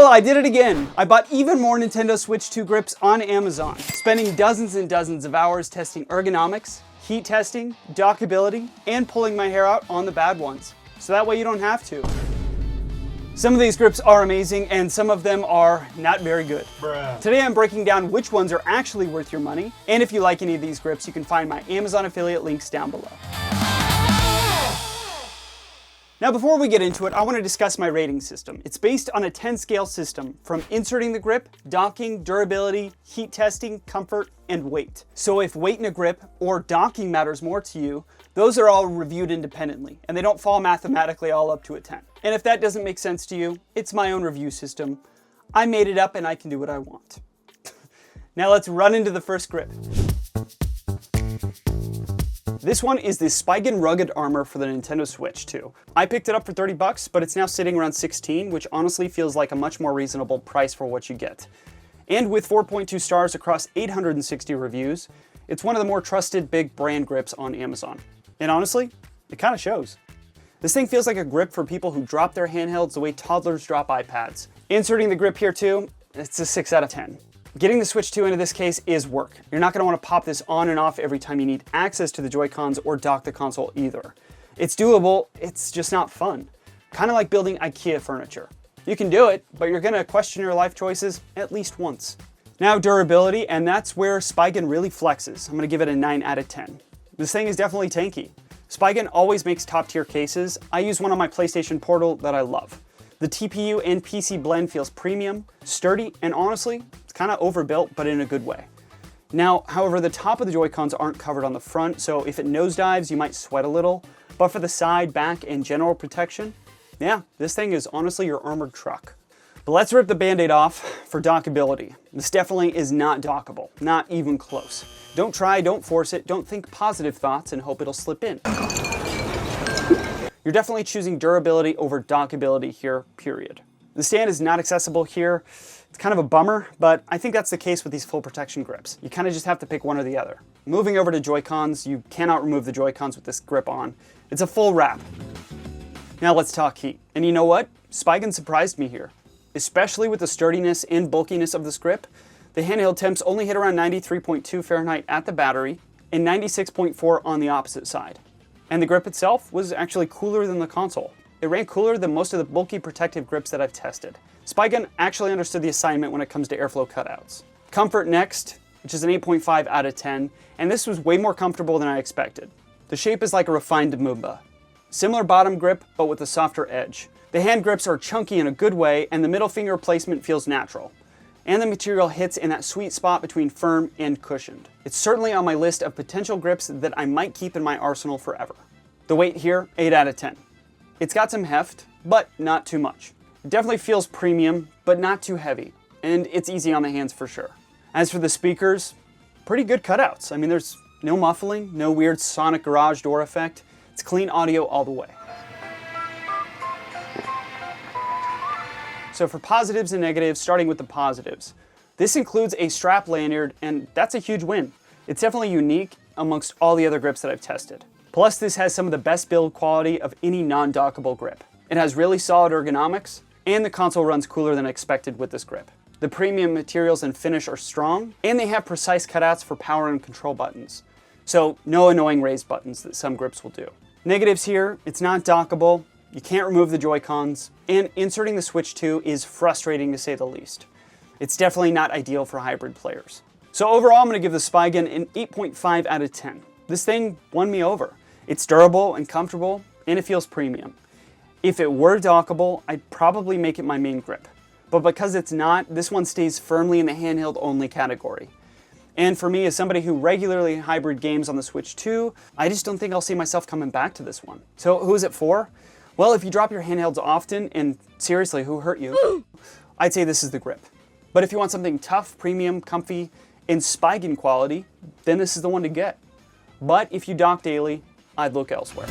Well, I did it again. I bought even more Nintendo Switch 2 grips on Amazon, spending dozens and dozens of hours testing ergonomics, heat testing, dockability, and pulling my hair out on the bad ones. So that way you don't have to. Some of these grips are amazing and some of them are not very good. Bruh. Today I'm breaking down which ones are actually worth your money, and if you like any of these grips, you can find my Amazon affiliate links down below. Now before we get into it, I want to discuss my rating system. It's based on a 10-scale system from inserting the grip, docking, durability, heat testing, comfort, and weight. So if weight in a grip or docking matters more to you, those are all reviewed independently, and they don't fall mathematically all up to a 10. And if that doesn't make sense to you, it's my own review system. I made it up and I can do what I want. Now let's run into the first grip. This one is the Spigen Rugged Armor for the Nintendo Switch 2. I picked it up for 30 bucks, but it's now sitting around 16, which honestly feels like a much more reasonable price for what you get. And with 4.2 stars across 860 reviews, it's one of the more trusted big brand grips on Amazon. And honestly, it kind of shows. This thing feels like a grip for people who drop their handhelds the way toddlers drop iPads. Inserting the grip here too, it's a 6 out of 10. Getting the Switch 2 into this case is work. You're not going to want to pop this on and off every time you need access to the Joy-Cons or dock the console either. It's doable, it's just not fun. Kind of like building IKEA furniture. You can do it, but you're going to question your life choices at least once. Now durability, and that's where Spigen really flexes. I'm going to give it a 9 out of 10. This thing is definitely tanky. Spigen always makes top tier cases. I use one on my PlayStation Portal that I love. The TPU and PC blend feels premium, sturdy, and honestly, it's kind of overbuilt, but in a good way. Now, however, the top of the Joy-Cons aren't covered on the front, so if it nosedives, you might sweat a little. But for the side, back, and general protection, yeah, this thing is honestly your armored truck. But let's rip the Band-Aid off for dockability. This definitely is not dockable, not even close. Don't try, don't force it, don't think positive thoughts and hope it'll slip in. You're definitely choosing durability over dockability here, period. The stand is not accessible here. It's kind of a bummer, but I think that's the case with these full protection grips. You kind of just have to pick one or the other. Moving over to Joy-Cons, you cannot remove the Joy-Cons with this grip on. It's a full wrap. Now let's talk heat. And you know what? Spigen surprised me here. Especially with the sturdiness and bulkiness of this grip, the handheld temps only hit around 93.2 Fahrenheit at the battery and 96.4 on the opposite side. And the grip itself was actually cooler than the console. It ran cooler than most of the bulky protective grips that I've tested. Spigen actually understood the assignment when it comes to airflow cutouts. Comfort next, which is an 8.5 out of 10, and this was way more comfortable than I expected. The shape is like a refined Mumba. Similar bottom grip, but with a softer edge. The hand grips are chunky in a good way, and the middle finger placement feels natural. And the material hits in that sweet spot between firm and cushioned. It's certainly on my list of potential grips that I might keep in my arsenal forever. The weight here, 8 out of 10. It's got some heft, but not too much. It definitely feels premium, but not too heavy. And it's easy on the hands for sure. As for the speakers, pretty good cutouts. I mean, there's no muffling, no weird sonic garage door effect. It's clean audio all the way. So for positives and negatives, starting with the positives. This includes a strap lanyard, and that's a huge win. It's definitely unique amongst all the other grips that I've tested. Plus, this has some of the best build quality of any non-dockable grip. It has really solid ergonomics, and the console runs cooler than expected with this grip. The premium materials and finish are strong, and they have precise cutouts for power and control buttons. So no annoying raised buttons that some grips will do. Negatives here, it's not dockable, you can't remove the Joy-Cons, and inserting the Switch 2 is frustrating to say the least. It's definitely not ideal for hybrid players. So overall, I'm going to give the Spigen an 8.5 out of 10. This thing won me over. It's durable and comfortable, and it feels premium. If it were dockable, I'd probably make it my main grip. But because it's not, this one stays firmly in the handheld only category. And for me, as somebody who regularly hybrid games on the Switch 2, I just don't think I'll see myself coming back to this one. So who is it for? Well, if you drop your handhelds often, and seriously, who hurt you? I'd say this is the grip. But if you want something tough, premium, comfy, and Spigen quality, then this is the one to get. But if you dock daily, I'd look elsewhere.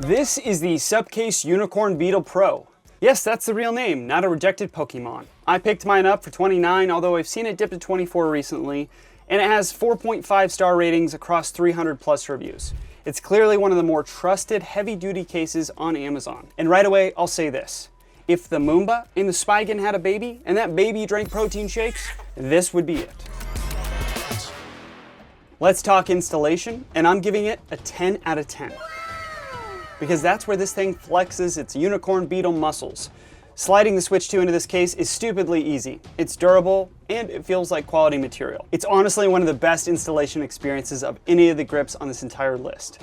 This is the Supcase Unicorn Beetle Pro. Yes, that's the real name, not a rejected Pokemon. I picked mine up for $29, although I've seen it dip to $24 recently, and it has 4.5 star ratings across 300 plus reviews. It's clearly one of the more trusted heavy-duty cases on Amazon. And right away, I'll say this. If the Moomba and the Spigen had a baby, and that baby drank protein shakes, this would be it. Let's talk installation, and I'm giving it a 10 out of 10. Because that's where this thing flexes its unicorn Beetle muscles. Sliding the Switch 2 into this case is stupidly easy. It's durable, and it feels like quality material. It's honestly one of the best installation experiences of any of the grips on this entire list.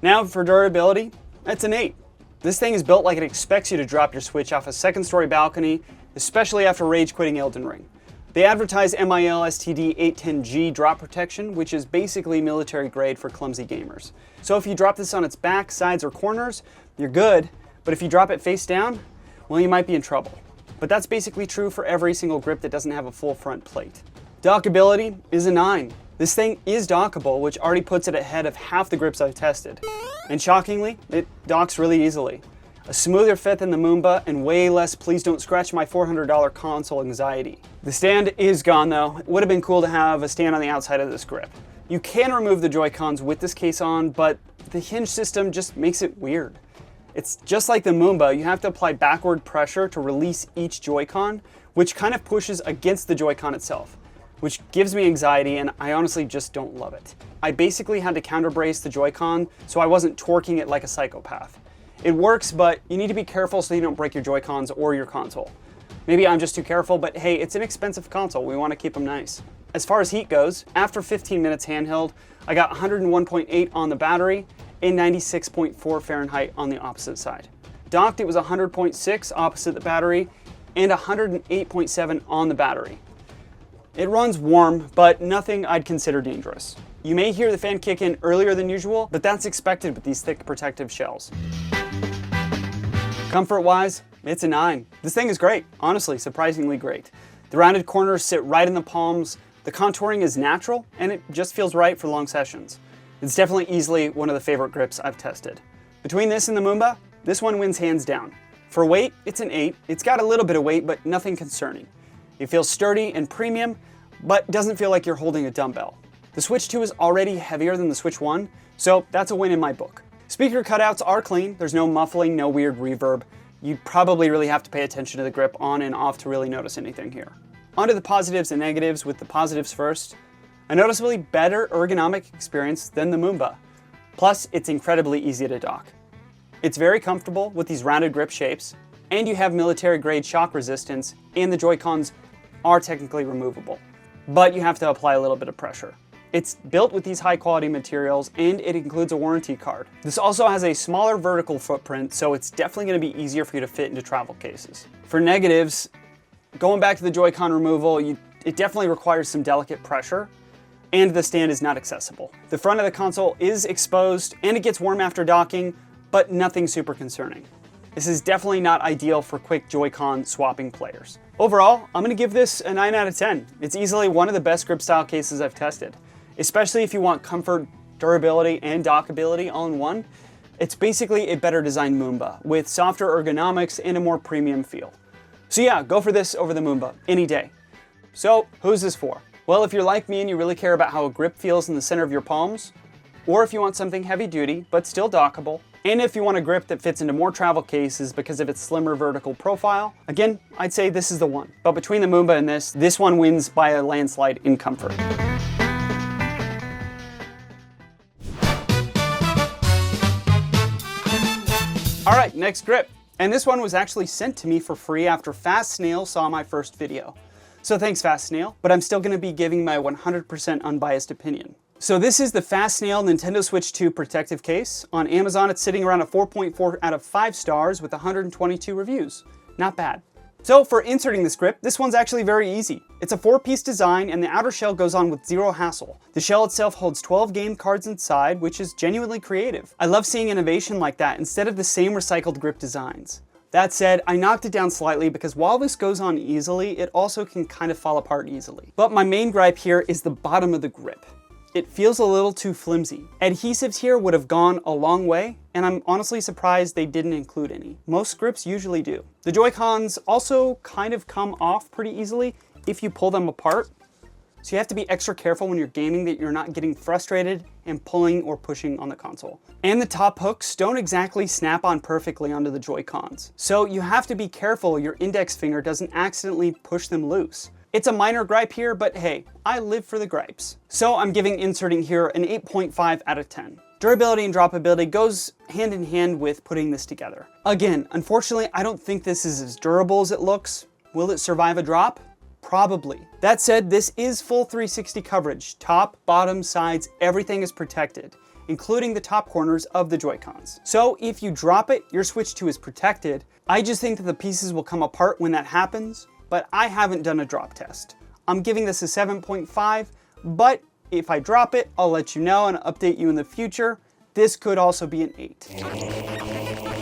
Now for durability, that's an 8. This thing is built like it expects you to drop your Switch off a second-story balcony, especially after rage quitting Elden Ring. They advertise MIL STD 810G drop protection, which is basically military grade for clumsy gamers. So if you drop this on its back, sides, or corners, you're good, but if you drop it face down, well, you might be in trouble. But that's basically true for every single grip that doesn't have a full front plate. Dockability is a 9. This thing is dockable, which already puts it ahead of half the grips I've tested. And shockingly, it docks really easily. A smoother fit than the Moomba, and way less please don't scratch my $400 console anxiety. The stand is gone though. It would have been cool to have a stand on the outside of this grip. You can remove the Joy-Cons with this case on, but the hinge system just makes it weird. It's just like the Moomba, you have to apply backward pressure to release each Joy-Con, which kind of pushes against the Joy-Con itself, which gives me anxiety, and I honestly just don't love it. I basically had to counter brace the Joy-Con so I wasn't torquing it like a psychopath. It works, but you need to be careful so you don't break your Joy-Cons or your console. Maybe I'm just too careful, but hey, it's an expensive console. We want to keep them nice. As far as heat goes, after 15 minutes handheld, I got 101.8 on the battery and 96.4 Fahrenheit on the opposite side. Docked, it was 100.6 opposite the battery and 108.7 on the battery. It runs warm, but nothing I'd consider dangerous. You may hear the fan kick in earlier than usual, but that's expected with these thick protective shells. Comfort-wise, it's a 9. This thing is great, honestly, surprisingly great. The rounded corners sit right in the palms, the contouring is natural, and it just feels right for long sessions. It's definitely easily one of the favorite grips I've tested. Between this and the Moomba, this one wins hands down. For weight, it's an 8. It's got a little bit of weight, but nothing concerning. It feels sturdy and premium, but doesn't feel like you're holding a dumbbell. The Switch 2 is already heavier than the Switch 1, so that's a win in my book. Speaker cutouts are clean, there's no muffling, no weird reverb. You probably really have to pay attention to the grip on and off to really notice anything here. On to the positives and negatives, with the positives first. A noticeably better ergonomic experience than the Moomba. Plus, it's incredibly easy to dock. It's very comfortable with these rounded grip shapes, and you have military grade shock resistance, and the Joy-Cons are technically removable. But you have to apply a little bit of pressure. It's built with these high quality materials, and it includes a warranty card. This also has a smaller vertical footprint, so it's definitely going to be easier for you to fit into travel cases. For negatives, going back to the Joy-Con removal, it definitely requires some delicate pressure, and the stand is not accessible. The front of the console is exposed, and it gets warm after docking, but nothing super concerning. This is definitely not ideal for quick Joy-Con swapping players. Overall, I'm going to give this a 9 out of 10. It's easily one of the best grip style cases I've tested. Especially if you want comfort, durability, and dockability all in one. It's basically a better designed Moomba with softer ergonomics and a more premium feel. So yeah, go for this over the Moomba any day. So who's this for? Well, if you're like me and you really care about how a grip feels in the center of your palms, or if you want something heavy duty but still dockable, and if you want a grip that fits into more travel cases because of its slimmer vertical profile, again, I'd say this is the one. But between the Moomba and this one wins by a landslide in comfort. All right, next grip. And this one was actually sent to me for free after Fast Snail saw my first video. So thanks, Fast Snail, but I'm still gonna be giving my 100% unbiased opinion. So this is the Fast Snail Nintendo Switch 2 protective case. On Amazon, it's sitting around a 4.4 out of 5 stars with 122 reviews. Not bad. So for inserting this grip, this one's actually very easy. It's a 4-piece design and the outer shell goes on with zero hassle. The shell itself holds 12 game cards inside, which is genuinely creative. I love seeing innovation like that instead of the same recycled grip designs. That said, I knocked it down slightly because while this goes on easily, it also can kind of fall apart easily. But my main gripe here is the bottom of the grip. It feels a little too flimsy. Adhesives here would have gone a long way, and I'm honestly surprised they didn't include any. Most grips usually do. The Joy-Cons also kind of come off pretty easily if you pull them apart, So you have to be extra careful when you're gaming that you're not getting frustrated and pulling or pushing on the console. And the top hooks don't exactly snap on perfectly onto the Joy-Cons. So you have to be careful your index finger doesn't accidentally push them loose. It's a minor gripe here, but hey, I live for the gripes. So I'm giving inserting here an 8.5 out of 10. Durability and droppability goes hand in hand with putting this together. Again, unfortunately, I don't think this is as durable as it looks. Will it survive a drop? Probably. That said, this is full 360 coverage. Top, bottom, sides, everything is protected, including the top corners of the Joy-Cons. So if you drop it, your Switch 2 is protected. I just think that the pieces will come apart when that happens, but I haven't done a drop test. I'm giving this a 7.5, but if I drop it, I'll let you know and update you in the future. This could also be an 8.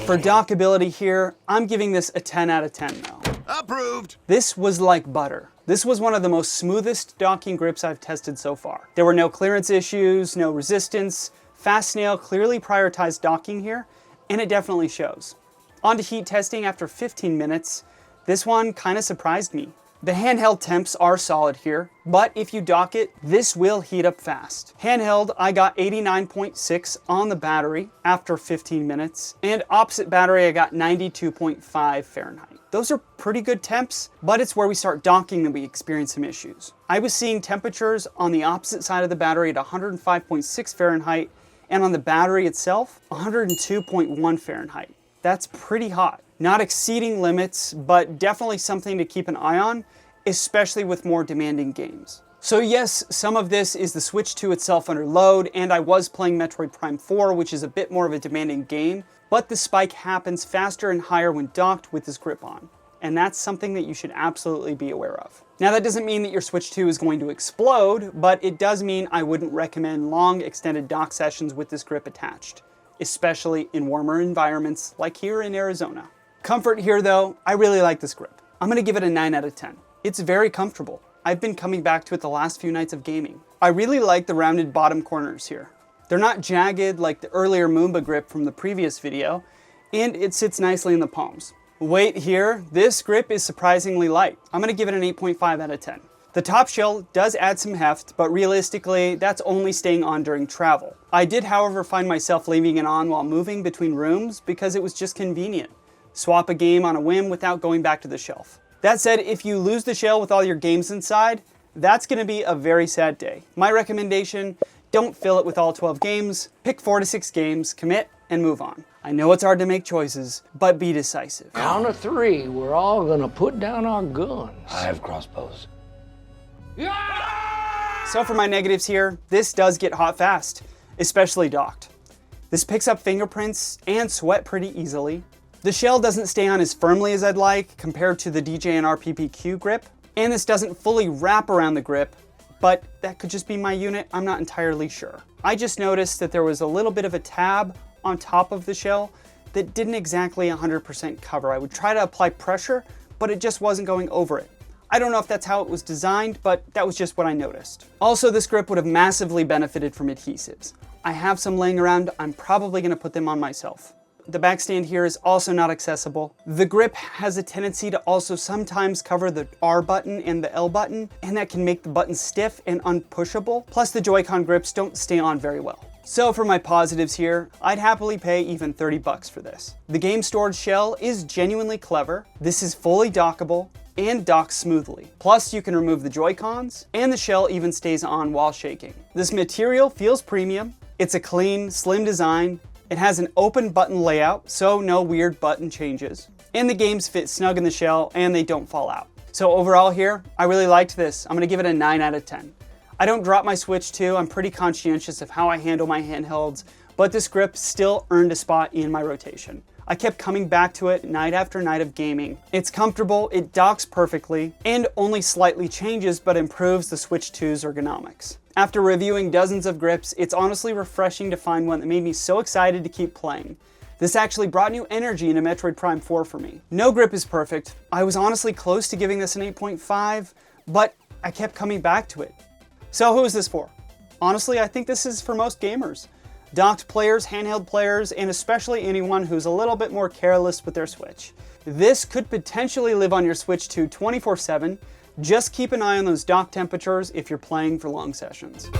For dockability here, I'm giving this a 10 out of 10 though. Approved! This was like butter. This was one of the most smoothest docking grips I've tested so far. There were no clearance issues, no resistance. Fast Snail clearly prioritized docking here, and it definitely shows. On to heat testing after 15 minutes. This one kind of surprised me. The handheld temps are solid here, but if you dock it, this will heat up fast. Handheld, I got 89.6 on the battery after 15 minutes, and opposite battery, I got 92.5 Fahrenheit. Those are pretty good temps, but it's where we start docking that we experience some issues. I was seeing temperatures on the opposite side of the battery at 105.6 Fahrenheit, and on the battery itself, 102.1 Fahrenheit. That's pretty hot. Not exceeding limits, but definitely something to keep an eye on, especially with more demanding games. So yes, some of this is the Switch 2 itself under load, and I was playing Metroid Prime 4, which is a bit more of a demanding game, but the spike happens faster and higher when docked with this grip on. And that's something that you should absolutely be aware of. Now that doesn't mean that your Switch 2 is going to explode, but it does mean I wouldn't recommend long extended dock sessions with this grip attached, especially in warmer environments like here in Arizona. Comfort here though, I really like this grip. I'm gonna give it a 9 out of 10. It's very comfortable. I've been coming back to it the last few nights of gaming. I really like the rounded bottom corners here. They're not jagged like the earlier Moomba grip from the previous video, and it sits nicely in the palms. Weight here, this grip is surprisingly light. I'm gonna give it an 8.5 out of 10. The top shell does add some heft, but realistically, that's only staying on during travel. I did, however, find myself leaving it on while moving between rooms because it was just convenient. Swap a game on a whim without going back to the shelf. That said, if you lose the shell with all your games inside, that's gonna be a very sad day. My recommendation, don't fill it with all 12 games, pick 4 to 6 games, commit, and move on. I know it's hard to make choices, but be decisive. Count of 3, we're all gonna put down our guns. I have crossbows. So for my negatives here, this does get hot fast, especially docked. This picks up fingerprints and sweat pretty easily. The shell doesn't stay on as firmly as I'd like compared to the DJNR PPQ grip, and this doesn't fully wrap around the grip, but that could just be my unit, I'm not entirely sure. I just noticed that there was a little bit of a tab on top of the shell that didn't exactly 100% cover. I would try to apply pressure, but it just wasn't going over it. I don't know if that's how it was designed, but that was just what I noticed. Also, this grip would have massively benefited from adhesives. I have some laying around, I'm probably gonna put them on myself. The backstand here is also not accessible. The grip has a tendency to also sometimes cover the R button and the L button, and that can make the button stiff and unpushable. Plus the Joy-Con grips don't stay on very well. So for my positives here, I'd happily pay even 30 bucks for this. The game storage shell is genuinely clever. This is fully dockable and docks smoothly. Plus you can remove the Joy-Cons, and the shell even stays on while shaking. This material feels premium. It's a clean, slim design. It has an open button layout, so no weird button changes. And the games fit snug in the shell and they don't fall out. So overall here, I really liked this. I'm gonna give it a 9 out of 10. I don't drop my Switch 2. I'm pretty conscientious of how I handle my handhelds, but this grip still earned a spot in my rotation. I kept coming back to it night after night of gaming. It's comfortable, it docks perfectly, and only slightly changes but improves the Switch 2's ergonomics. After reviewing dozens of grips, it's honestly refreshing to find one that made me so excited to keep playing. This actually brought new energy into Metroid Prime 4 for me. No grip is perfect. I was honestly close to giving this an 8.5, but I kept coming back to it. So who is this for? Honestly, I think this is for most gamers. Docked players, handheld players, and especially anyone who's a little bit more careless with their Switch. This could potentially live on your Switch 2 24/7, Just keep an eye on those dock temperatures if you're playing for long sessions.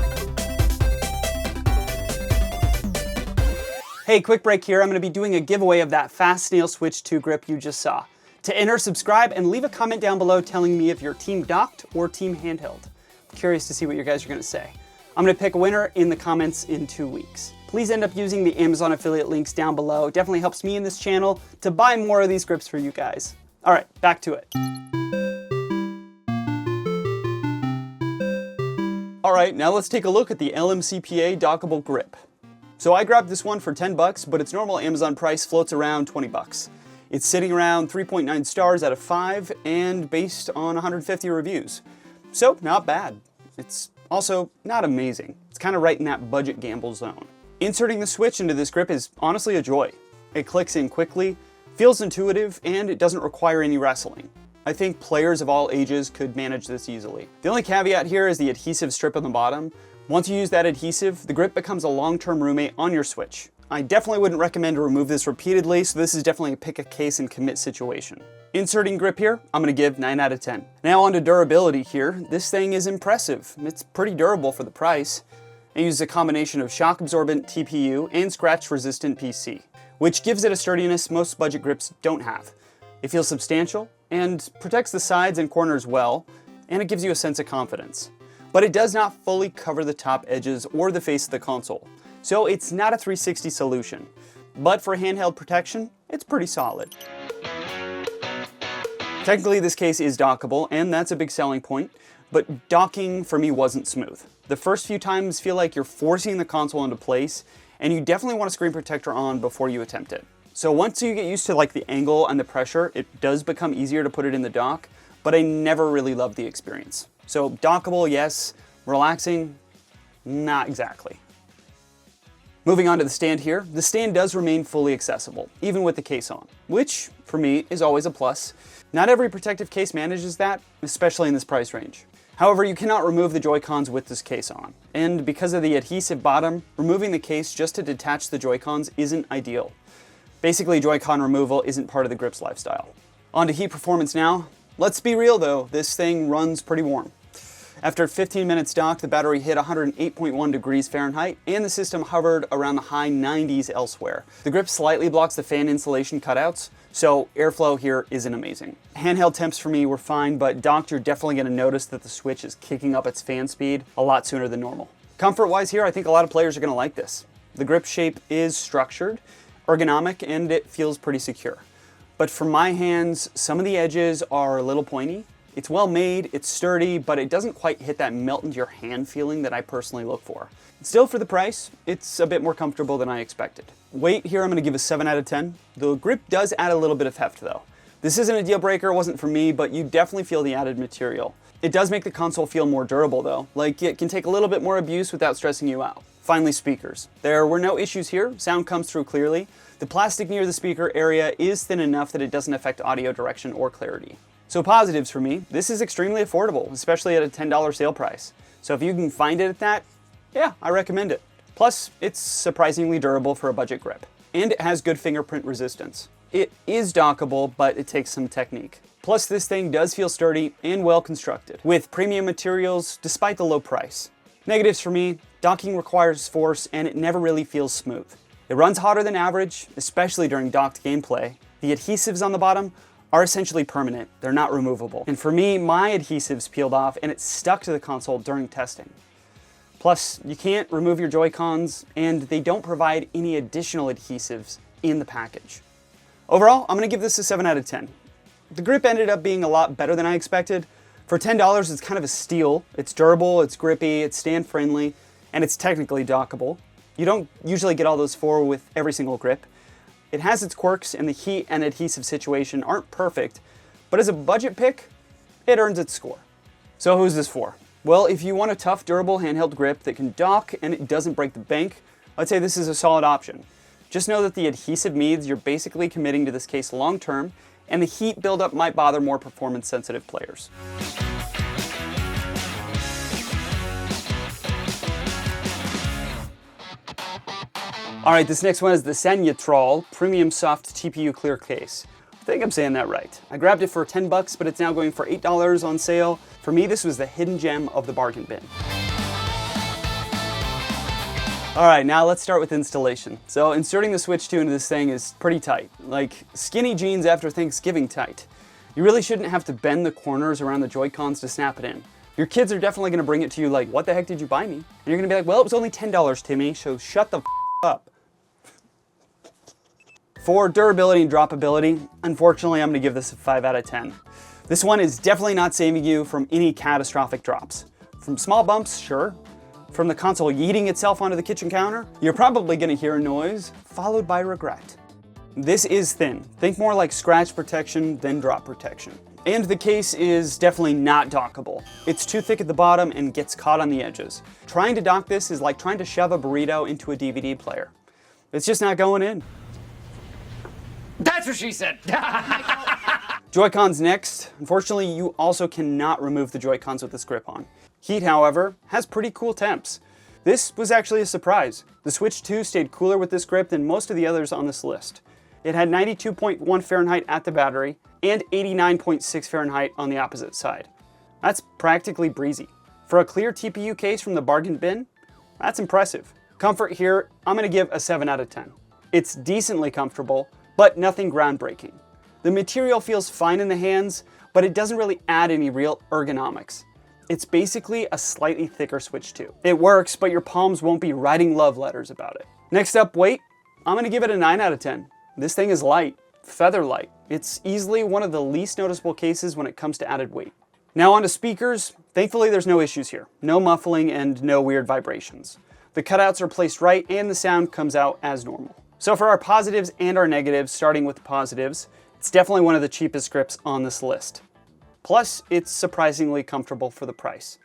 Hey, quick break here. I'm going to be doing a giveaway of that fast Snail Switch 2 grip you just saw. To enter, subscribe and leave a comment down below telling me if you're team docked or team handheld. I'm curious to see what you guys are going to say. I'm going to pick a winner in the comments in 2 weeks. Please end up using the Amazon affiliate links down below. It definitely helps me in this channel to buy more of these grips for you guys. All right, back to it. All right, now let's take a look at the LMCPA Dockable Grip. So I grabbed this one for 10 bucks, but its normal Amazon price floats around 20 bucks. It's sitting around 3.9 stars out of 5 and based on 150 reviews. So not bad. It's also not amazing. It's kind of right in that budget gamble zone. Inserting the switch into this grip is honestly a joy. It clicks in quickly, feels intuitive, and it doesn't require any wrestling. I think players of all ages could manage this easily. The only caveat here is the adhesive strip on the bottom. Once you use that adhesive, the grip becomes a long-term roommate on your Switch. I definitely wouldn't recommend to remove this repeatedly, so this is definitely a pick a case and commit situation. Inserting grip here, I'm gonna give 9 out of 10. Now on to durability here. This thing is impressive. It's pretty durable for the price. It uses a combination of shock-absorbent TPU and scratch-resistant PC, which gives it a sturdiness most budget grips don't have. It feels substantial and protects the sides and corners well, and it gives you a sense of confidence. But it does not fully cover the top edges or the face of the console, so it's not a 360 solution. But for handheld protection, it's pretty solid. Technically, this case is dockable, and that's a big selling point, but docking for me wasn't smooth. The first few times feel like you're forcing the console into place, and you definitely want a screen protector on before you attempt it. So once you get used to like the angle and the pressure, it does become easier to put it in the dock, but I never really loved the experience. So dockable, yes. Relaxing, not exactly. Moving on to the stand here, the stand does remain fully accessible, even with the case on, which for me is always a plus. Not every protective case manages that, especially in this price range. However, you cannot remove the Joy-Cons with this case on, and because of the adhesive bottom, removing the case just to detach the Joy-Cons isn't ideal. Basically, Joy-Con removal isn't part of the grip's lifestyle. On to heat performance now. Let's be real though, this thing runs pretty warm. After 15 minutes docked, the battery hit 108.1 degrees Fahrenheit, and the system hovered around the high 90s elsewhere. The grip slightly blocks the fan insulation cutouts, so airflow here isn't amazing. Handheld temps for me were fine, but docked you're definitely going to notice that the Switch is kicking up its fan speed a lot sooner than normal. Comfort-wise here, I think a lot of players are going to like this. The grip shape is structured, ergonomic, and it feels pretty secure. But for my hands, some of the edges are a little pointy. It's well made, it's sturdy, but it doesn't quite hit that melt into your hand feeling that I personally look for. Still, for the price, it's a bit more comfortable than I expected. Weight here, I'm going to give a 7 out of 10. The grip does add a little bit of heft though. This isn't a deal breaker, it wasn't for me, but you definitely feel the added material. It does make the console feel more durable though, like it can take a little bit more abuse without stressing you out. Finally, speakers. There were no issues here, sound comes through clearly. The plastic near the speaker area is thin enough that it doesn't affect audio direction or clarity. So positives for me, this is extremely affordable, especially at a $10 sale price. So if you can find it at that, yeah, I recommend it. Plus, it's surprisingly durable for a budget grip. And it has good fingerprint resistance. It is dockable, but it takes some technique. Plus, this thing does feel sturdy and well constructed, with premium materials despite the low price. Negatives for me, docking requires force and it never really feels smooth. It runs hotter than average, especially during docked gameplay. The adhesives on the bottom are essentially permanent. They're not removable. And for me, my adhesives peeled off and it stuck to the console during testing. Plus, you can't remove your Joy-Cons and they don't provide any additional adhesives in the package. Overall, I'm gonna give this a 7 out of 10. The grip ended up being a lot better than I expected. For $10, it's kind of a steal. It's durable, it's grippy, it's stand-friendly, and it's technically dockable. You don't usually get all those four with every single grip. It has its quirks, and the heat and adhesive situation aren't perfect, but as a budget pick, it earns its score. So who's this for? Well, if you want a tough, durable handheld grip that can dock and it doesn't break the bank, I'd say this is a solid option. Just know that the adhesive means you're basically committing to this case long-term, and the heat buildup might bother more performance-sensitive players. All right, this next one is the Sanyetral Premium Soft TPU Clear Case. With think I'm saying that right. I grabbed it for 10 bucks, but it's now going for $8 on sale. For me, this was the hidden gem of the bargain bin. All right, now let's start with installation. So inserting the Switch 2 into this thing is pretty tight, like skinny jeans after Thanksgiving tight. You really shouldn't have to bend the corners around the Joy-Cons to snap it in. Your kids are definitely gonna bring it to you like, what the heck did you buy me? And you're gonna be like, well, it was only $10, Timmy, so shut the f up. For durability and droppability, unfortunately, I'm gonna give this a 5 out of 10. This one is definitely not saving you from any catastrophic drops. From small bumps, sure. From the console yeeting itself onto the kitchen counter, you're probably gonna hear a noise, followed by regret. This is thin. Think more like scratch protection than drop protection. And the case is definitely not dockable. It's too thick at the bottom and gets caught on the edges. Trying to dock this is like trying to shove a burrito into a DVD player. It's just not going in. That's what she said. Joy-Cons next. Unfortunately, you also cannot remove the Joy-Cons with this grip on. Heat, however, has pretty cool temps. This was actually a surprise. The Switch 2 stayed cooler with this grip than most of the others on this list. It had 92.1 Fahrenheit at the battery and 89.6 Fahrenheit on the opposite side. That's practically breezy. For a clear TPU case from the bargain bin, that's impressive. Comfort here, I'm gonna give a 7 out of 10. It's decently comfortable, but nothing groundbreaking. The material feels fine in the hands, but it doesn't really add any real ergonomics. It's basically a slightly thicker Switch 2. It works, but your palms won't be writing love letters about it. Next up, weight. I'm gonna give it a 9 out of 10. This thing is light, feather light. It's easily one of the least noticeable cases when it comes to added weight. Now on to speakers. Thankfully, there's no issues here. No muffling and no weird vibrations. The cutouts are placed right and the sound comes out as normal. So for our positives and our negatives, starting with the positives, it's definitely one of the cheapest grips on this list. Plus, it's surprisingly comfortable for the price.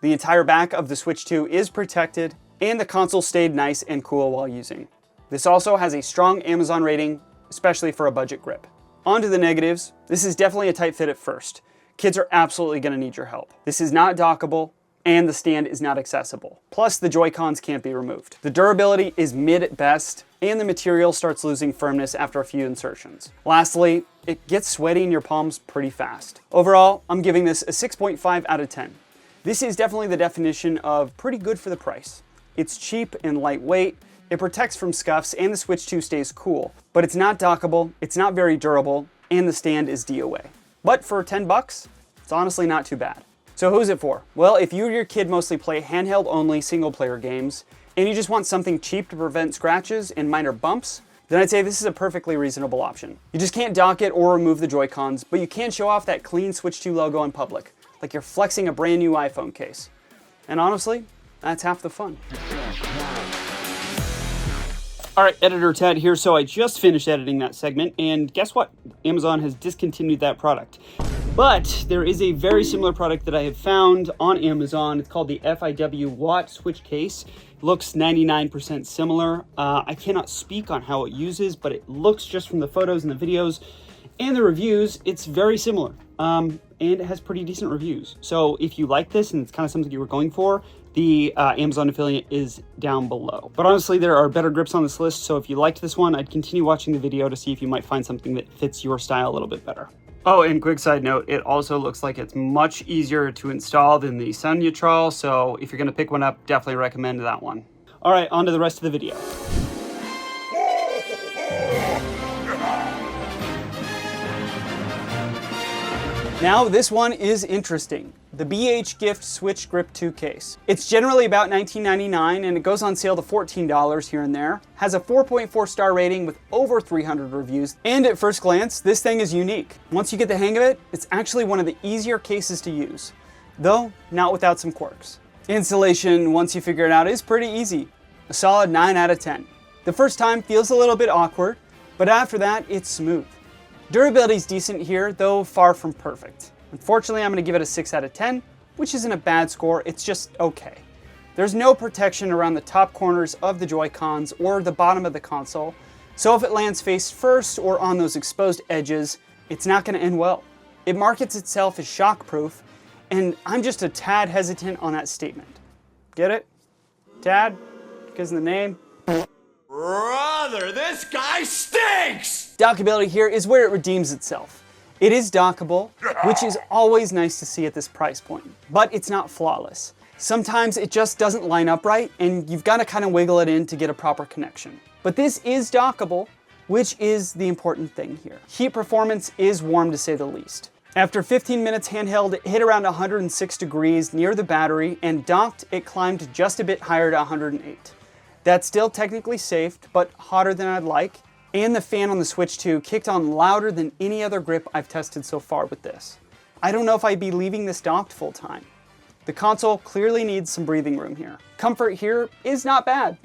The entire back of the Switch 2 is protected, and the console stayed nice and cool while using. This also has a strong Amazon rating, especially for a budget grip. On to the negatives. This is definitely a tight fit at first. Kids are absolutely going to need your help. This is not dockable, and the stand is not accessible. Plus, the Joy-Cons can't be removed. The durability is mid at best, and the material starts losing firmness after a few insertions. Lastly, it gets sweaty in your palms pretty fast. Overall, I'm giving this a 6.5 out of 10. This is definitely the definition of pretty good for the price. It's cheap and lightweight, it protects from scuffs, and the Switch 2 stays cool, but it's not dockable, it's not very durable, and the stand is DOA. But for 10 bucks, it's honestly not too bad. So who's it for? Well, if you or your kid mostly play handheld-only single-player games, and you just want something cheap to prevent scratches and minor bumps, then I'd say this is a perfectly reasonable option. You just can't dock it or remove the Joy-Cons, but you can show off that clean Switch 2 logo in public, like you're flexing a brand new iPhone case. And honestly, that's half the fun. All right, Editor Ted here. So I just finished editing that segment, and guess what? Amazon has discontinued that product. But there is a very similar product that I have found on Amazon. It's called the FIW Watt Switch Case. It looks 99% similar. I cannot speak on how it uses, but it looks, just from the photos and the videos and the reviews, it's very similar. And it has pretty decent reviews. So if you like this and it's kind of something you were going for, the Amazon affiliate is down below. But honestly, there are better grips on this list, so if you liked this one, I'd continue watching the video to see if you might find something that fits your style a little bit better. Oh, and quick side note, it also looks like it's much easier to install than the Sanyetral, so if you're gonna pick one up, definitely recommend that one. All right, on to the rest of the video. Now, this one is interesting. The BHGift Switch Grip 2 case. It's generally about $19.99 and it goes on sale to $14 here and there. Has a 4.4 star rating with over 300 reviews. And at first glance, this thing is unique. Once you get the hang of it, it's actually one of the easier cases to use, though not without some quirks. Installation, once you figure it out, is pretty easy. A solid 9 out of 10. The first time feels a little bit awkward, but after that, it's smooth. Durability is decent here, though far from perfect. Unfortunately, I'm going to give it a 6 out of 10, which isn't a bad score, it's just okay. There's no protection around the top corners of the Joy-Cons or the bottom of the console, so if it lands face first or on those exposed edges, it's not going to end well. It markets itself as shockproof, and I'm just a tad hesitant on that statement. Get it? Tad? Because of the name? Run! brother, this guy stinks! Dockability here is where it redeems itself. It is dockable, which is always nice to see at this price point, but it's not flawless. Sometimes it just doesn't line up right, and you've got to kind of wiggle it in to get a proper connection. But this is dockable, which is the important thing here. Heat performance is warm to say the least. After 15 minutes handheld, it hit around 106 degrees near the battery, and docked, it climbed just a bit higher to 108. That's still technically safe, but hotter than I'd like. And the fan on the Switch 2 kicked on louder than any other grip I've tested so far with this. I don't know if I'd be leaving this docked full time. The console clearly needs some breathing room here. Comfort here is not bad.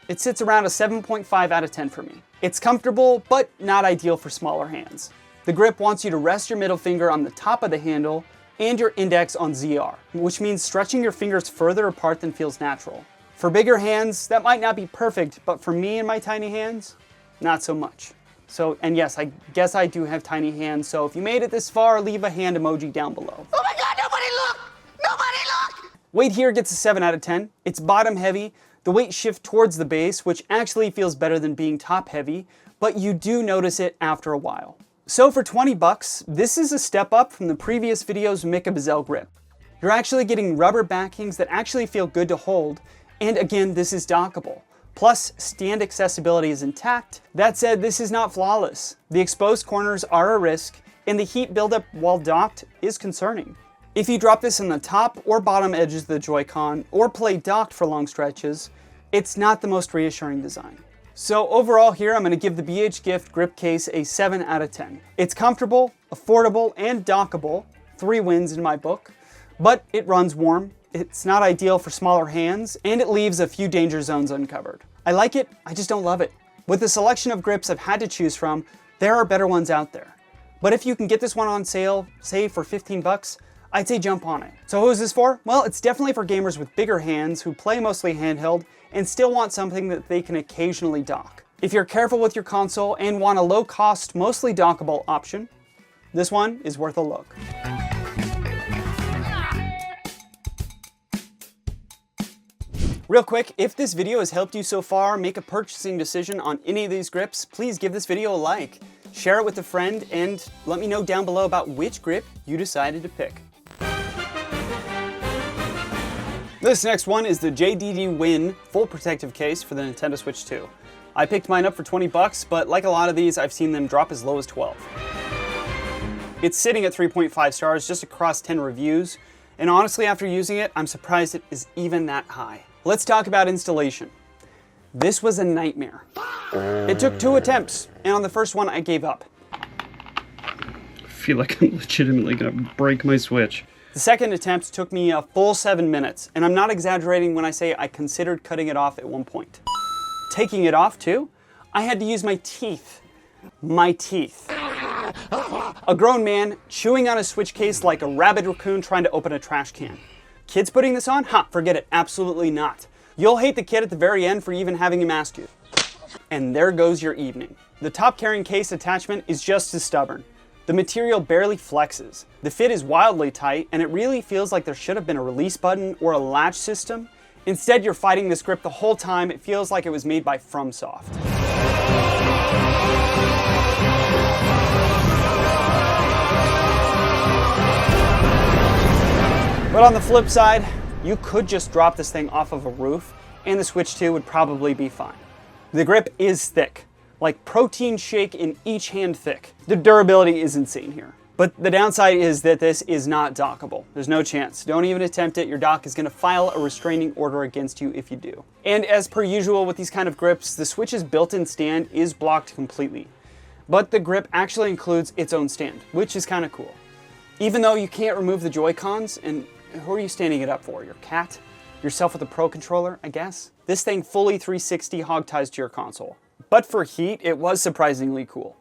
It sits around a 7.5 out of 10 for me. It's comfortable, but not ideal for smaller hands. The grip wants you to rest your middle finger on the top of the handle and your index on ZR, which means stretching your fingers further apart than feels natural. For bigger hands, that might not be perfect, but for me and my tiny hands, not so much. So, and yes, I guess I do have tiny hands, so if you made it this far, leave a hand emoji down below. Oh my god, nobody look! Nobody look! Weight here gets a 7 out of 10. It's bottom heavy. The weight shifts towards the base, which actually feels better than being top heavy, but you do notice it after a while. So for 20 bucks, this is a step up from the previous video's Mecha grip. You're actually getting rubber backings that actually feel good to hold, and again, this is dockable. Plus, stand accessibility is intact. That said, this is not flawless. The exposed corners are a risk, and the heat buildup while docked is concerning. If you drop this in the top or bottom edges of the Joy-Con, or play docked for long stretches, it's not the most reassuring design. So overall here, I'm going to give the BHGift grip case a 7 out of 10. It's comfortable, affordable, and dockable, 3 wins in my book, but it runs warm. It's not ideal for smaller hands, and it leaves a few danger zones uncovered. I like it, I just don't love it. With the selection of grips I've had to choose from, there are better ones out there. But if you can get this one on sale, say for 15 bucks, I'd say jump on it. So who is this for? Well, it's definitely for gamers with bigger hands who play mostly handheld and still want something that they can occasionally dock. If you're careful with your console and want a low-cost, mostly dockable option, this one is worth a look. Real quick, if this video has helped you so far make a purchasing decision on any of these grips, please give this video a like, share it with a friend, and let me know down below about which grip you decided to pick. This next one is the JDDWIN full protective case for the Nintendo Switch 2. I picked mine up for 20 bucks, but like a lot of these, I've seen them drop as low as 12. It's sitting at 3.5 stars just across 10 reviews, and honestly, after using it, I'm surprised it is even that high. Let's talk about installation. This was a nightmare. It took 2 attempts, and on the first one, I gave up. I feel like I'm legitimately gonna break my Switch. The second attempt took me a full 7 minutes, and I'm not exaggerating when I say I considered cutting it off at one point. Taking it off, too? I had to use my teeth. My teeth. A grown man chewing on a Switch case like a rabid raccoon trying to open a trash can. Kids putting this on? Ha, forget it, absolutely not. You'll hate the kid at the very end for even having him ask you. And there goes your evening. The top carrying case attachment is just as stubborn. The material barely flexes. The fit is wildly tight, and it really feels like there should have been a release button or a latch system. Instead, you're fighting this grip the whole time. It feels like it was made by FromSoft. But on the flip side, you could just drop this thing off of a roof and the Switch 2 would probably be fine. The grip is thick, like protein shake in each hand thick. The durability is insane here. But the downside is that this is not dockable. There's no chance. Don't even attempt it. Your dock is going to file a restraining order against you if you do. And as per usual with these kind of grips, the Switch's built-in stand is blocked completely. But the grip actually includes its own stand, which is kind of cool. Even though you can't remove the Joy-Cons, and who are you standing it up for? Your cat? Yourself with a Pro controller, I guess? This thing fully 360 hog ties to your console. But for heat, it was surprisingly cool.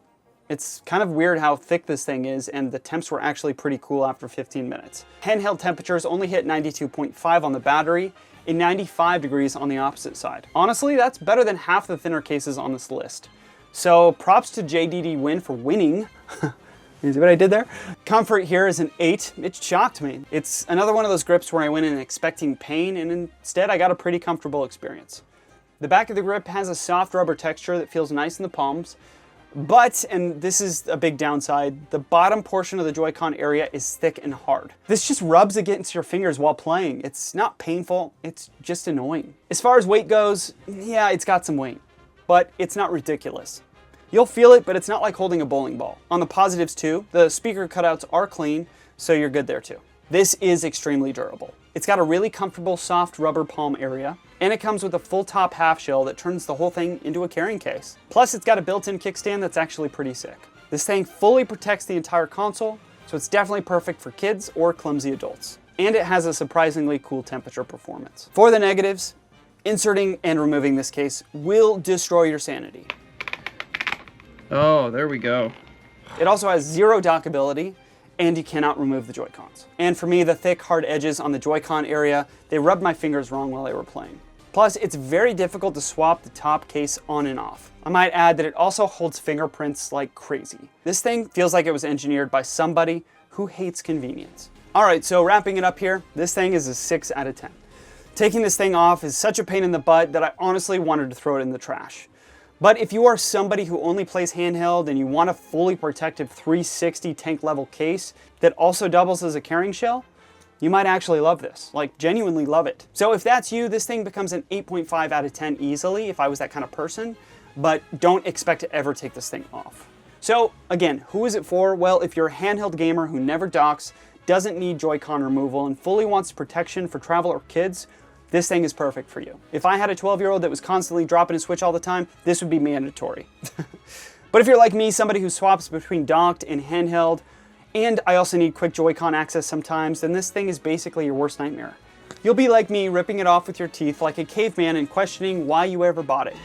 It's kind of weird how thick this thing is, and the temps were actually pretty cool after 15 minutes. Handheld temperatures only hit 92.5 on the battery, and 95 degrees on the opposite side. Honestly, that's better than half the thinner cases on this list. So props to JDDWIN for winning. You see what I did there? Comfort here is an 8. It shocked me. It's another one of those grips where I went in expecting pain, and instead I got a pretty comfortable experience. The back of the grip has a soft rubber texture that feels nice in the palms, but, and this is a big downside, the bottom portion of the Joy-Con area is thick and hard. This just rubs against your fingers while playing. It's not painful, it's just annoying. As far as weight goes, yeah, it's got some weight, but it's not ridiculous. You'll feel it, but it's not like holding a bowling ball. On the positives too, the speaker cutouts are clean, so you're good there too. This is extremely durable. It's got a really comfortable soft rubber palm area, and it comes with a full top half shell that turns the whole thing into a carrying case. Plus it's got a built-in kickstand that's actually pretty sick. This thing fully protects the entire console, so it's definitely perfect for kids or clumsy adults. And it has a surprisingly cool temperature performance. For the negatives, inserting and removing this case will destroy your sanity. Oh, there we go. It also has zero dockability, and you cannot remove the Joy-Cons. And for me, the thick, hard edges on the Joy-Con area, they rubbed my fingers wrong while they were playing. Plus, it's very difficult to swap the top case on and off. I might add that it also holds fingerprints like crazy. This thing feels like it was engineered by somebody who hates convenience. All right, so wrapping it up here, this thing is a 6 out of 10. Taking this thing off is such a pain in the butt that I honestly wanted to throw it in the trash. But if you are somebody who only plays handheld and you want a fully protective 360 tank level case that also doubles as a carrying shell, you might actually love this, like genuinely love it. So if that's you, this thing becomes an 8.5 out of 10 easily if I was that kind of person, but don't expect to ever take this thing off. So again, who is it for? Well, if you're a handheld gamer who never docks, doesn't need Joy-Con removal, and fully wants protection for travel or kids, this thing is perfect for you. If I had a 12-year-old that was constantly dropping a Switch all the time, this would be mandatory. But if you're like me, somebody who swaps between docked and handheld, and I also need quick Joy-Con access sometimes, then this thing is basically your worst nightmare. You'll be like me, ripping it off with your teeth like a caveman and questioning why you ever bought it.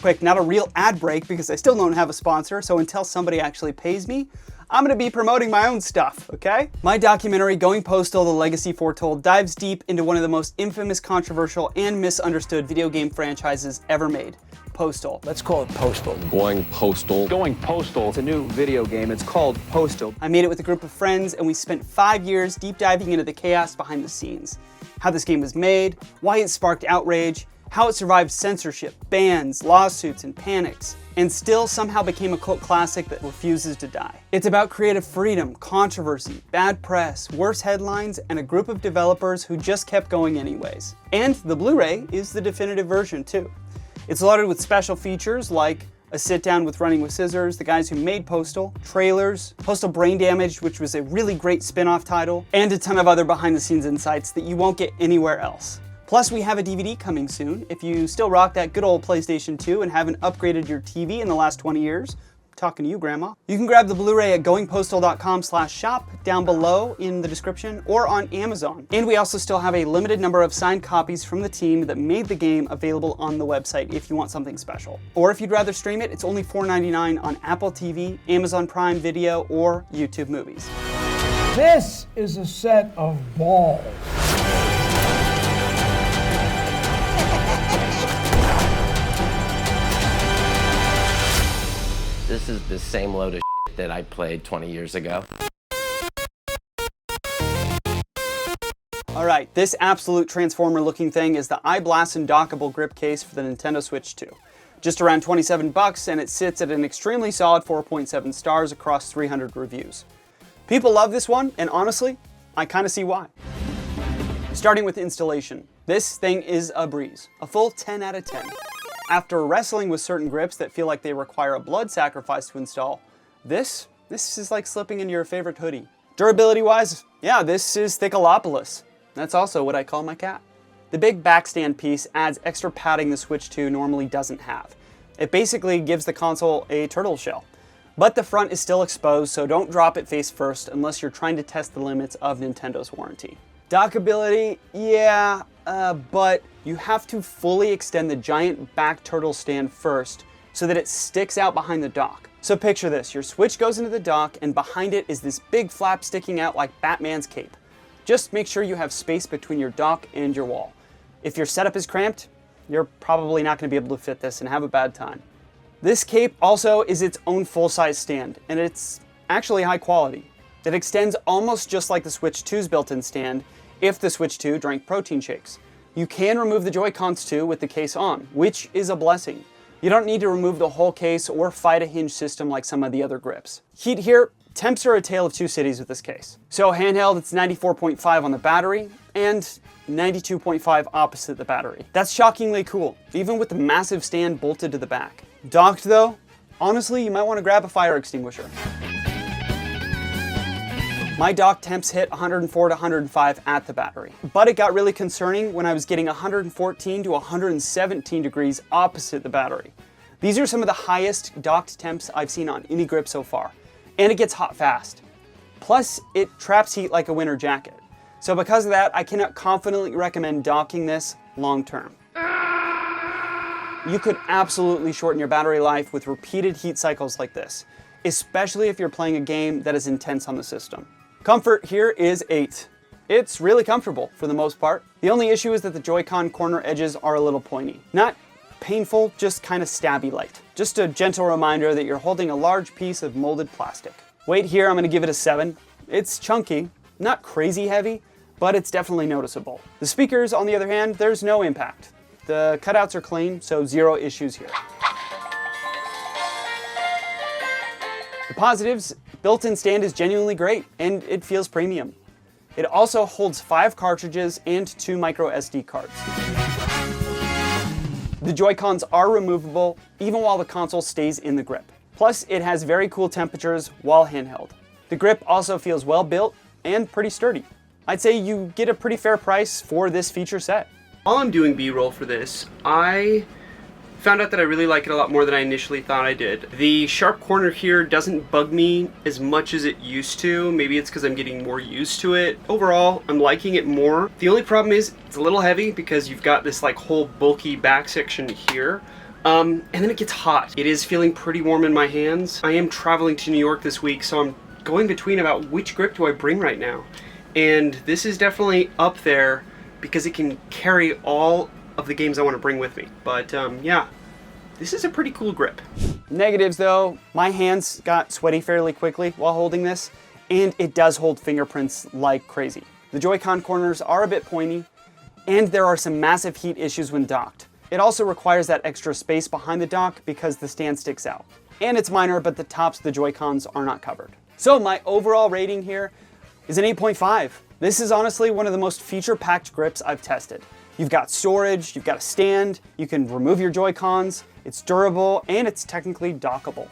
Quick, not a real ad break because I still don't have a sponsor, so until somebody actually pays me, I'm gonna be promoting my own stuff, okay? My documentary, Going Postal, The Legacy Foretold, dives deep into one of the most infamous, controversial, and misunderstood video game franchises ever made, Postal. Let's call it Postal. Going Postal. Going Postal. It's a new video game. It's called Postal. I made it with a group of friends, and we spent 5 years deep diving into the chaos behind the scenes. How this game was made, why it sparked outrage, how it survived censorship, bans, lawsuits, and panics, and still somehow became a cult classic that refuses to die. It's about creative freedom, controversy, bad press, worse headlines, and a group of developers who just kept going anyways. And the Blu-ray is the definitive version too. It's loaded with special features like a sit-down with Running with Scissors, the guys who made Postal, trailers, Postal Brain Damaged, which was a really great spin-off title, and a ton of other behind-the-scenes insights that you won't get anywhere else. Plus, we have a DVD coming soon. If you still rock that good old PlayStation 2 and haven't upgraded your TV in the last 20 years, talking to you, Grandma, you can grab the Blu-ray at goingpostal.com/shop down below in the description or on Amazon. And we also still have a limited number of signed copies from the team that made the game available on the website if you want something special. Or if you'd rather stream it, it's only $4.99 on Apple TV, Amazon Prime Video, or YouTube Movies. This is a set of balls. This is the same load of shit that I played 20 years ago. All right, this absolute transformer looking thing is the i-Blaston Dockable Grip case for the Nintendo Switch 2. Just around 27 bucks, and it sits at an extremely solid 4.7 stars across 300 reviews. People love this one, and honestly, I kind of see why. Starting with installation, this thing is a breeze, a full 10 out of 10. After wrestling with certain grips that feel like they require a blood sacrifice to install, this is like slipping into your favorite hoodie. Durability-wise, yeah, this is Thickalopolis. That's also what I call my cat. The big backstand piece adds extra padding the Switch 2 normally doesn't have. It basically gives the console a turtle shell. But the front is still exposed, so don't drop it face first unless you're trying to test the limits of Nintendo's warranty. Dockability, yeah, but you have to fully extend the giant back turtle stand first so that it sticks out behind the dock. So picture this, your Switch goes into the dock and behind it is this big flap sticking out like Batman's cape. Just make sure you have space between your dock and your wall. If your setup is cramped, you're probably not going to be able to fit this and have a bad time. This cape also is its own full-size stand, and it's actually high quality. It extends almost just like the Switch 2's built-in stand if the Switch 2 drank protein shakes. You can remove the Joy-Cons too with the case on, which is a blessing. You don't need to remove the whole case or fight a hinge system like some of the other grips. Heat here, temps are a tale of two cities with this case. So handheld, it's 94.5 on the battery and 92.5 opposite the battery. That's shockingly cool, even with the massive stand bolted to the back. Docked though, honestly, you might want to grab a fire extinguisher. My dock temps hit 104 to 105 at the battery, but it got really concerning when I was getting 114 to 117 degrees opposite the battery. These are some of the highest docked temps I've seen on any grip so far, and it gets hot fast. Plus, it traps heat like a winter jacket. So because of that, I cannot confidently recommend docking this long term. You could absolutely shorten your battery life with repeated heat cycles like this, especially if you're playing a game that is intense on the system. Comfort here is 8. It's really comfortable for the most part. The only issue is that the Joy-Con corner edges are a little pointy. Not painful, just kind of stabby light. Just a gentle reminder that you're holding a large piece of molded plastic. Weight here, I'm going to give it a 7. It's chunky, not crazy heavy, but it's definitely noticeable. The speakers, on the other hand, there's no impact. The cutouts are clean, so 0 issues here. The positives, built-in stand is genuinely great, and it feels premium. It also holds 5 cartridges and 2 micro SD cards. The Joy-Cons are removable, even while the console stays in the grip. Plus, it has very cool temperatures while handheld. The grip also feels well built and pretty sturdy. I'd say you get a pretty fair price for this feature set. While I'm doing B-roll for this, I found out that I really like it a lot more than I initially thought I did. The sharp corner here doesn't bug me as much as it used to. Maybe it's because I'm getting more used to it. Overall, I'm liking it more. The only problem is it's a little heavy because you've got this like whole bulky back section here. And then it gets hot. It is feeling pretty warm in my hands. I am traveling to New York this week, so I'm going between about which grip do I bring right now. And this is definitely up there because it can carry all of the games I want to bring with me. But yeah, this is a pretty cool grip. Negatives though, my hands got sweaty fairly quickly while holding this, and it does hold fingerprints like crazy. The Joy-Con corners are a bit pointy, and there are some massive heat issues when docked. It also requires that extra space behind the dock because the stand sticks out. And it's minor, but the tops of the Joy-Cons are not covered. So my overall rating here is an 8.5. This is honestly one of the most feature-packed grips I've tested. You've got storage, you've got a stand, you can remove your Joy-Cons, it's durable, and it's technically dockable.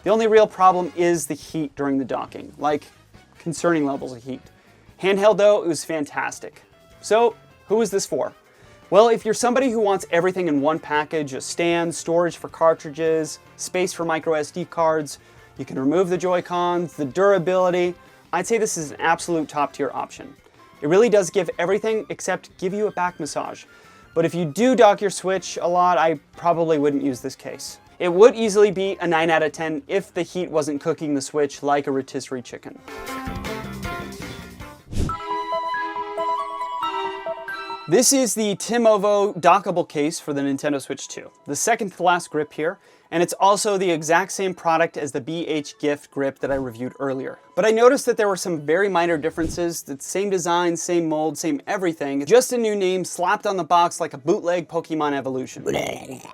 The only real problem is the heat during the docking, like concerning levels of heat. Handheld though, it was fantastic. So, who is this for? Well, if you're somebody who wants everything in one package, a stand, storage for cartridges, space for micro SD cards, you can remove the Joy-Cons, the durability, I'd say this is an absolute top tier option. It really does give everything except give you a back massage. But if you do dock your Switch a lot, I probably wouldn't use this case. It would easily be a 9 out of 10 if the heat wasn't cooking the Switch like a rotisserie chicken. This is the Timovo dockable case for the Nintendo Switch 2. The second to last grip here, and it's also the exact same product as the BHGift grip that I reviewed earlier. But I noticed that there were some very minor differences. The same design, same mold, same everything. Just a new name slapped on the box like a bootleg Pokemon evolution.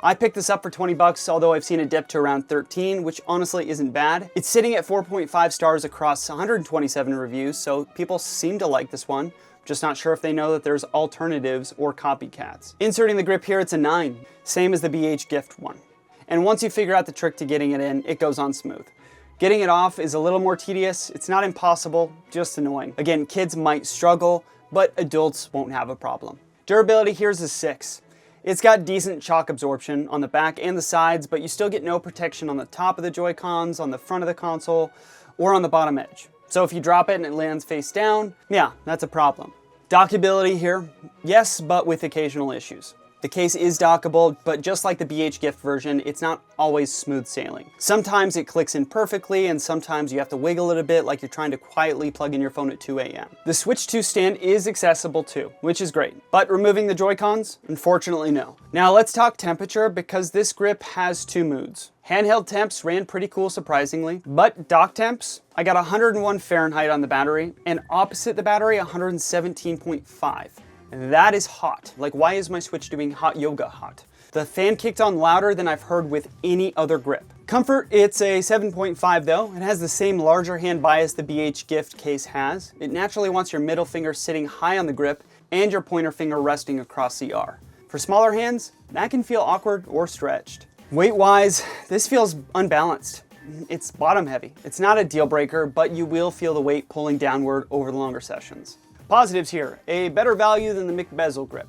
I picked this up for 20 bucks, although I've seen it dip to around 13, which honestly isn't bad. It's sitting at 4.5 stars across 127 reviews, so people seem to like this one. Just not sure if they know that there's alternatives or copycats. Inserting the grip here, it's a 9, same as the BHGift one. And once you figure out the trick to getting it in, it goes on smooth. Getting it off is a little more tedious. It's not impossible, just annoying. Again, kids might struggle, but adults won't have a problem. Durability here's a 6. It's got decent shock absorption on the back and the sides, but you still get no protection on the top of the Joy-Cons, on the front of the console, or on the bottom edge. So if you drop it and it lands face down, yeah, that's a problem. Dockability here, yes, but with occasional issues. The case is dockable, but just like the BHGift version, it's not always smooth sailing. Sometimes it clicks in perfectly, and sometimes you have to wiggle it a bit like you're trying to quietly plug in your phone at 2 a.m. The Switch 2 stand is accessible too, which is great. But removing the Joy-Cons? Unfortunately, no. Now let's talk temperature, because this grip has 2 moods. Handheld temps ran pretty cool, surprisingly, but dock temps, I got 101 Fahrenheit on the battery, and opposite the battery, 117.5. That is hot. Like, why is my Switch doing hot yoga hot? The fan kicked on louder than I've heard with any other grip. Comfort, it's a 7.5 though. It has the same larger hand bias the BHGift case has. It naturally wants your middle finger sitting high on the grip and your pointer finger resting across the R. For smaller hands, that can feel awkward or stretched. Weight-wise, this feels unbalanced. It's bottom heavy. It's not a deal breaker, but you will feel the weight pulling downward over the longer sessions. Positives here, a better value than the Mecha bezel grip.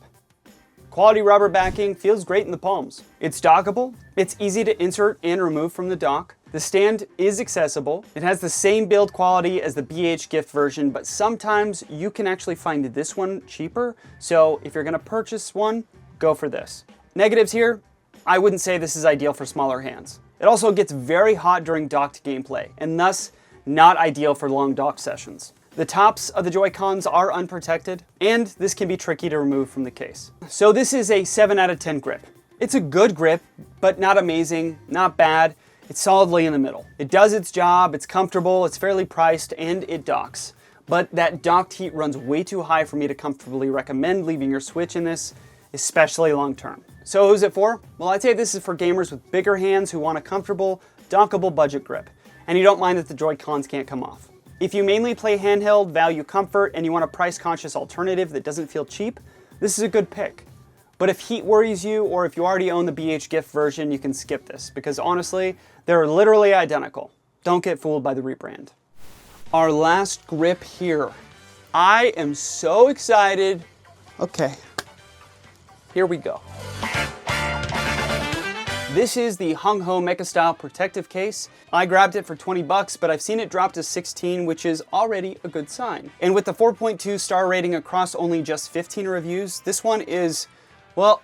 Quality rubber backing feels great in the palms. It's dockable, it's easy to insert and remove from the dock. The stand is accessible. It has the same build quality as the BHGift version, but sometimes you can actually find this one cheaper. So if you're gonna purchase one, go for this. Negatives here, I wouldn't say this is ideal for smaller hands. It also gets very hot during docked gameplay, and thus not ideal for long dock sessions. The tops of the Joy-Cons are unprotected, and this can be tricky to remove from the case. So this is a 7 out of 10 grip. It's a good grip, but not amazing, not bad. It's solidly in the middle. It does its job, it's comfortable, it's fairly priced, and it docks. But that docked heat runs way too high for me to comfortably recommend leaving your Switch in this, especially long term. So who's it for? Well, I'd say this is for gamers with bigger hands who want a comfortable, dockable budget grip, and you don't mind that the Joy-Cons can't come off. If you mainly play handheld, value comfort, and you want a price-conscious alternative that doesn't feel cheap, this is a good pick. But if heat worries you, or if you already own the BHGift version, you can skip this, because honestly, they're literally identical. Don't get fooled by the rebrand. Our last grip here. I am so excited. Okay, here we go. This is the Honghao Mecha style protective case. I grabbed it for 20 bucks, but I've seen it drop to 16, which is already a good sign. And with the 4.2 star rating across only just 15 reviews, this one is, well,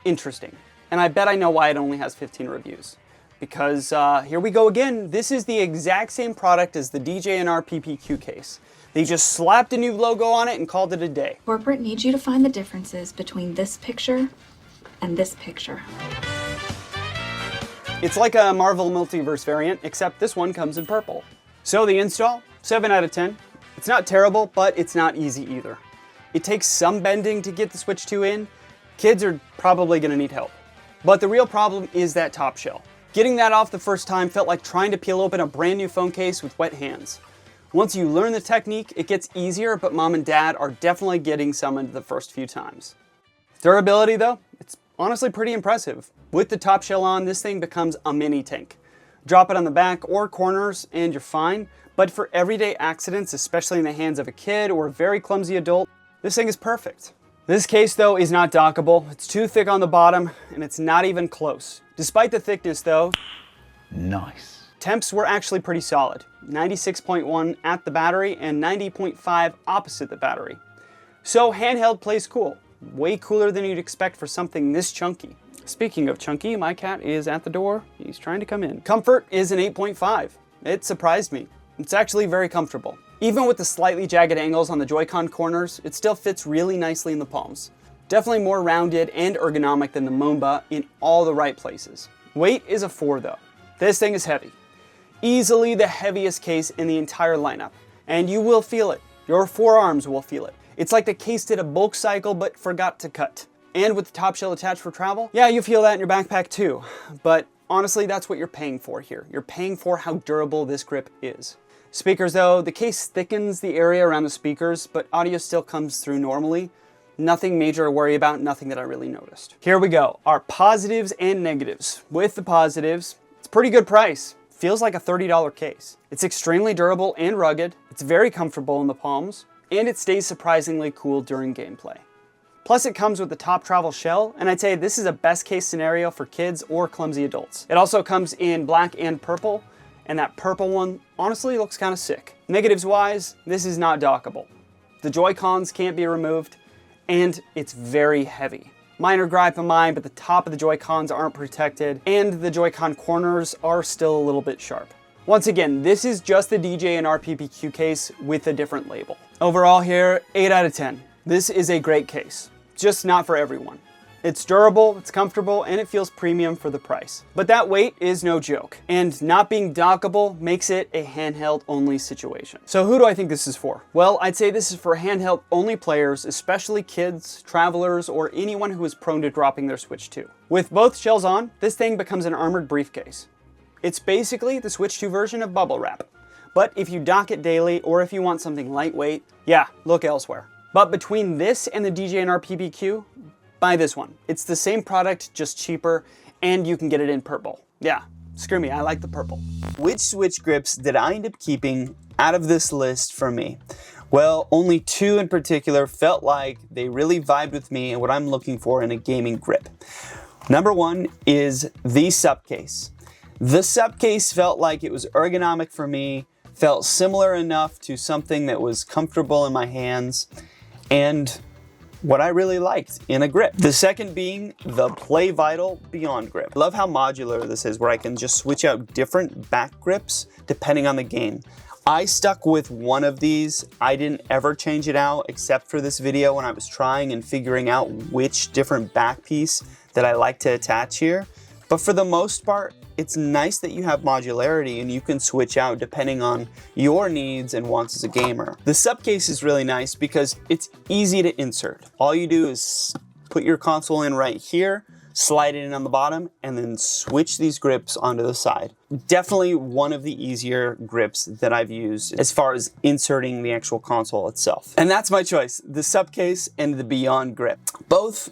interesting. And I bet I know why it only has 15 reviews. Because here we go again. This is the exact same product as the DJNR PPQ case. They just slapped a new logo on it and called it a day. Corporate needs you to find the differences between this picture and this picture. It's like a Marvel Multiverse variant, except this one comes in purple. So the install, 7 out of 10. It's not terrible, but it's not easy either. It takes some bending to get the Switch 2 in. Kids are probably gonna need help. But the real problem is that top shell. Getting that off the first time felt like trying to peel open a brand new phone case with wet hands. Once you learn the technique, it gets easier, but mom and dad are definitely getting summoned the first few times. Durability though, it's honestly pretty impressive. With the top shell on, this thing becomes a mini tank. Drop it on the back or corners and you're fine, but for everyday accidents, especially in the hands of a kid or a very clumsy adult, this thing is perfect. This case though is not dockable. It's too thick on the bottom and it's not even close. Despite the thickness though, Nice. temps were actually pretty solid. 96.1 at the battery and 90.5 opposite the battery. So handheld plays cool. Way cooler than you'd expect for something this chunky. Speaking of chunky, my cat is at the door. He's trying to come in. Comfort is an 8.5. It surprised me. It's actually very comfortable. Even with the slightly jagged angles on the Joy-Con corners, it still fits really nicely in the palms. Definitely more rounded and ergonomic than the Momba in all the right places. Weight is a 4 though. This thing is heavy. Easily the heaviest case in the entire lineup. And you will feel it. Your forearms will feel it. It's like the case did a bulk cycle but forgot to cut. And with the top shell attached for travel, yeah, you feel that in your backpack too. But honestly, that's what you're paying for here. You're paying for how durable this grip is. Speakers though, the case thickens the area around the speakers, but audio still comes through normally. Nothing major to worry about, nothing that I really noticed. Here we go, our positives and negatives. With the positives, it's a pretty good price. Feels like a $30 case. It's extremely durable and rugged. It's very comfortable in the palms, and it stays surprisingly cool during gameplay. Plus it comes with the top travel shell, and I'd say this is a best case scenario for kids or clumsy adults. It also comes in black and purple, and that purple one honestly looks kind of sick. Negatives wise, this is not dockable. The Joy-Cons can't be removed, and it's very heavy. Minor gripe of mine, but the top of the Joy-Cons aren't protected, and the Joy-Con corners are still a little bit sharp. Once again, this is just the DJNR PPQ case with a different label. Overall here, 8 out of 10. This is a great case. Just not for everyone. It's durable, it's comfortable, and it feels premium for the price. But that weight is no joke, and not being dockable makes it a handheld only situation. So who do I think this is for? Well, I'd say this is for handheld only players, especially kids, travelers, or anyone who is prone to dropping their Switch 2. With both shells on, this thing becomes an armored briefcase. It's basically the Switch 2 version of bubble wrap. But if you dock it daily, or if you want something lightweight, yeah, look elsewhere. But between this and the DJNR PBQ, buy this one. It's the same product, just cheaper, and you can get it in purple. Yeah, screw me, I like the purple. Which Switch grips did I end up keeping out of this list for me? Well, only two in particular felt like they really vibed with me and what I'm looking for in a gaming grip. Number one is the Supcase. The Supcase felt like it was ergonomic for me, felt similar enough to something that was comfortable in my hands, and what I really liked in a grip. The second being the Play Vital Beyond Grip. I love how modular this is, where I can just switch out different back grips depending on the game. I stuck with one of these. I didn't ever change it out except for this video when I was trying and figuring out which different back piece that I like to attach here. But for the most part, it's nice that you have modularity and you can switch out depending on your needs and wants as a gamer. The Supcase is really nice because it's easy to insert. All you do is put your console in right here, slide it in on the bottom, and then switch these grips onto the side. Definitely one of the easier grips that I've used as far as inserting the actual console itself. And that's my choice, the Supcase and the Beyond Grip. Both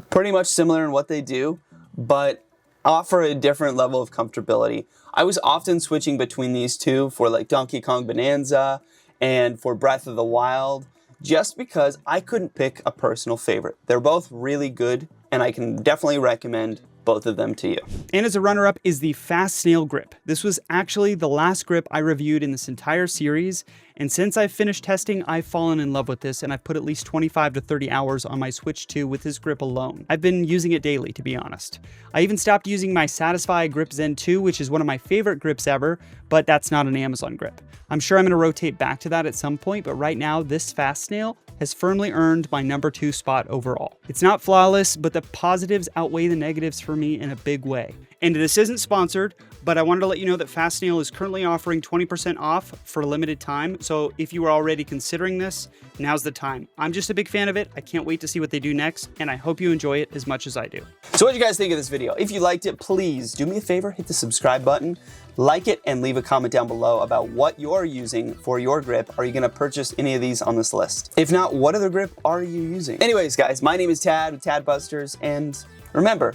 pretty much similar in what they do, but offer a different level of comfortability. I was often switching between these two for like Donkey Kong Bonanza and for Breath of the Wild, just because I couldn't pick a personal favorite. They're both really good, and I can definitely recommend both of them to you. And as a runner-up is the Fast Snail grip. This was actually the last grip I reviewed in this entire series, and since I've finished testing, I've fallen in love with this, and I've put at least 25 to 30 hours on my Switch 2 with this grip alone. I've been using it daily, to be honest. I even stopped using my Satisfy Grip Zen 2, which is one of my favorite grips ever, but that's not an Amazon grip. I'm sure I'm going to rotate back to that at some point, but right now, this Fast Snail has firmly earned my number 2 spot overall. It's not flawless, but the positives outweigh the negatives for me in a big way. And this isn't sponsored, but I wanted to let you know that Fast Snail is currently offering 20% off for a limited time, so if you were already considering this, now's the time. I'm just a big fan of it, I can't wait to see what they do next, and I hope you enjoy it as much as I do. So what do you guys think of this video? If you liked it, please do me a favor, hit the subscribe button, like it, and leave a comment down below about what you're using for your grip. Are you gonna purchase any of these on this list? If not, what other grip are you using? Anyways, guys, my name is Tad with Tadbusters, and remember,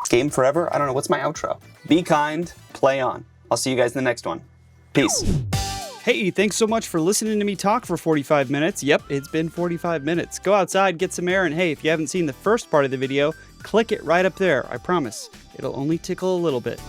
game forever? I don't know, what's my outro? Be kind, play on. I'll see you guys in the next one. Peace. Hey, thanks so much for listening to me talk for 45 minutes. Yep, it's been 45 minutes. Go outside, get some air, and hey, if you haven't seen the first part of the video, click it right up there. I promise, it'll only tickle a little bit.